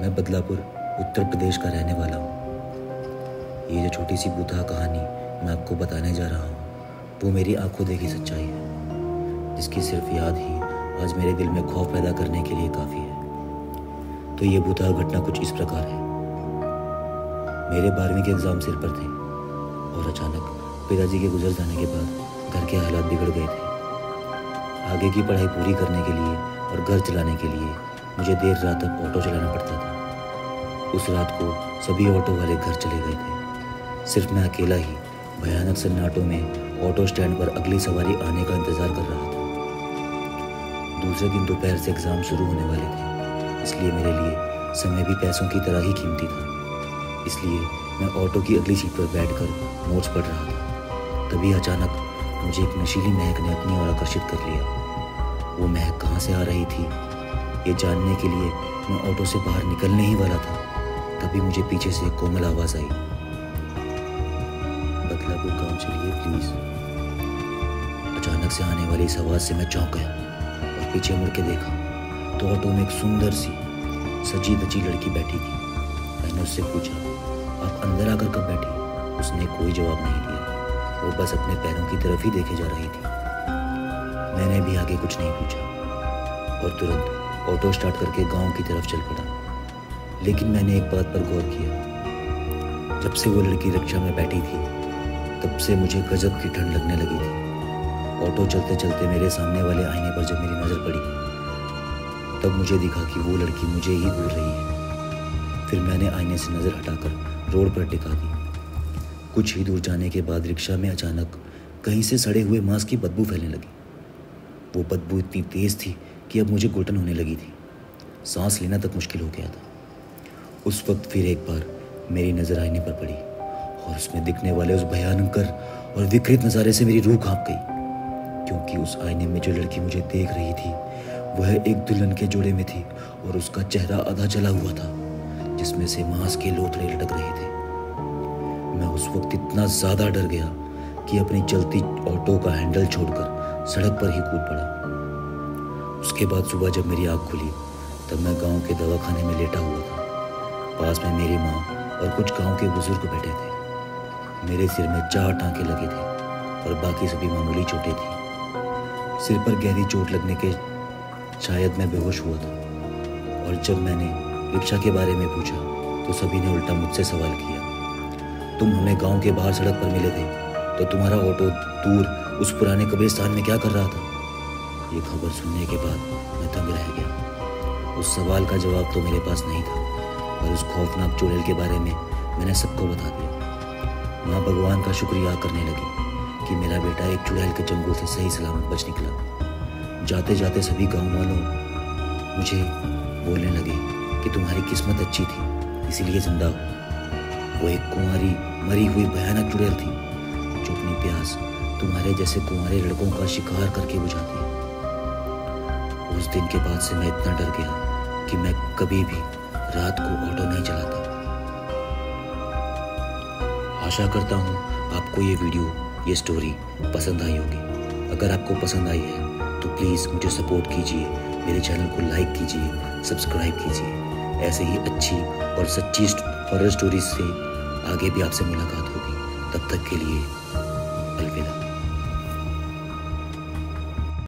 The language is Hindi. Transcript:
मैं बदलापुर उत्तर प्रदेश का रहने वाला हूँ। ये जो छोटी सी भूतहा कहानी मैं आपको बताने जा रहा हूँ वो मेरी आंखों देखी सच्चाई है, जिसकी सिर्फ याद ही आज मेरे दिल में खौफ पैदा करने के लिए काफ़ी है। तो ये भूतहा घटना कुछ इस प्रकार है। मेरे 12वीं के एग्ज़ाम सिर पर थे और अचानक पिताजी के गुजर जाने के बाद घर के हालात बिगड़ गए थे। आगे की पढ़ाई पूरी करने के लिए और घर चलाने के लिए मुझे देर रात तक ऑटो चलाना पड़ता था। उस रात को सभी ऑटो वाले घर चले गए थे। सिर्फ मैं अकेला ही भयानक सन्नाटों में ऑटो स्टैंड पर अगली सवारी आने का इंतज़ार कर रहा था। दूसरे दिन दोपहर से एग्ज़ाम शुरू होने वाले थे, इसलिए मेरे लिए समय भी पैसों की तरह ही कीमती था। इसलिए मैं ऑटो की अगली सीट पर बैठकर नोट्स पढ़ रहा था। तभी अचानक मुझे एक नशीली महक ने अपनी ओर आकर्षित कर लिया। वो महक कहाँ से आ रही थी ये जानने के लिए मैं ऑटो से बाहर निकलने ही वाला था, तभी मुझे पीछे से एक कोमल आवाज़ आई, बदलापुर गाँव चलिए प्लीज़। अचानक से आने वाली इस आवाज़ से मैं चौंक गया और पीछे मुड़ के देखा तो ऑटो में एक सुंदर सी सजी धजी लड़की बैठी थी। मैंने उससे पूछा, आप अंदर आकर कब बैठी? उसने कोई जवाब नहीं दिया, वो बस अपने पैरों की तरफ ही देखे जा रही थी। मैंने भी आगे कुछ नहीं पूछा और तुरंत ऑटो स्टार्ट करके गांव की तरफ चल पड़ा। लेकिन मैंने एक बात पर गौर किया, जब से वो लड़की रिक्शा में बैठी थी तब से मुझे गजब की ठंड लगने लगी थी। ऑटो चलते चलते मेरे सामने वाले आईने पर जब मेरी नज़र पड़ी तब मुझे दिखा कि वो लड़की मुझे ही घूर रही है। फिर मैंने आईने से नज़र हटाकर रोड पर टिका दी। कुछ ही दूर जाने के बाद रिक्शा में अचानक कहीं से सड़े हुए मांस की बदबू फैलने लगी। वो बदबू इतनी तेज़ थी कि अब मुझे घुटन होने लगी थी। सांस लेना तक मुश्किल हो गया था। उस वक्त फिर एक बार मेरी नज़र आईने पर पड़ी और उसमें दिखने वाले उस भयानकर और विकृत नज़ारे से मेरी रूह कांप गई, क्योंकि उस आईने में जो लड़की मुझे देख रही थी वह एक दुल्हन के जोड़े में थी और उसका चेहरा आधा जला हुआ था, जिसमें से मांस के लोथड़े लटक रहे थे। मैं उस वक्त इतना ज़्यादा डर गया कि अपनी चलती ऑटो का हैंडल छोड़कर सड़क पर ही कूद पड़ा। उसके बाद सुबह जब मेरी आँख खुली तब मैं गांव के दवाखाने में लेटा हुआ था। पास में मेरी माँ और कुछ गांव के बुजुर्ग बैठे थे। मेरे सिर में 4 टांके लगे थे और बाकी सभी मामूली चोटें थी। सिर पर गहरी चोट लगने के शायद मैं बेहोश हुआ था। और जब मैंने रिक्शा के बारे में पूछा तो सभी ने उल्टा मुझसे सवाल किया, तुम हमें गाँव के बाहर सड़क पर मिले थे तो तुम्हारा ऑटो दूर उस पुराने कब्रिस्तान में क्या कर रहा था? ये खबर सुनने के बाद मैं दंग रह गया। उस सवाल का जवाब तो मेरे पास नहीं था और उस खौफनाक चुड़ैल के बारे में मैंने सबको बता दिया। माँ भगवान का शुक्रिया करने लगी कि मेरा बेटा एक चुड़ैल के चंगुल से सही सलामत बच निकला। जाते जाते सभी गाँव वालों मुझे बोलने लगे कि तुम्हारी किस्मत अच्छी थी इसीलिए जिंदा हो। वो एक कुंवारी मरी हुई भयानक चुड़ैल थी जो अपनी प्यास तुम्हारे जैसे कुंवारे लड़कों का शिकार करके बुझाती है। उस दिन के बाद से मैं इतना डर गया कि मैं कभी भी रात को ऑटो नहीं चलाता। आशा करता हूँ आपको ये वीडियो, ये स्टोरी पसंद आई होगी। अगर आपको पसंद आई है तो प्लीज़ मुझे सपोर्ट कीजिए, मेरे चैनल को लाइक कीजिए, सब्सक्राइब कीजिए। ऐसे ही अच्छी और सच्ची हॉरर स्टोरीज से आगे भी आपसे मुलाकात होगी। तब तक के लिए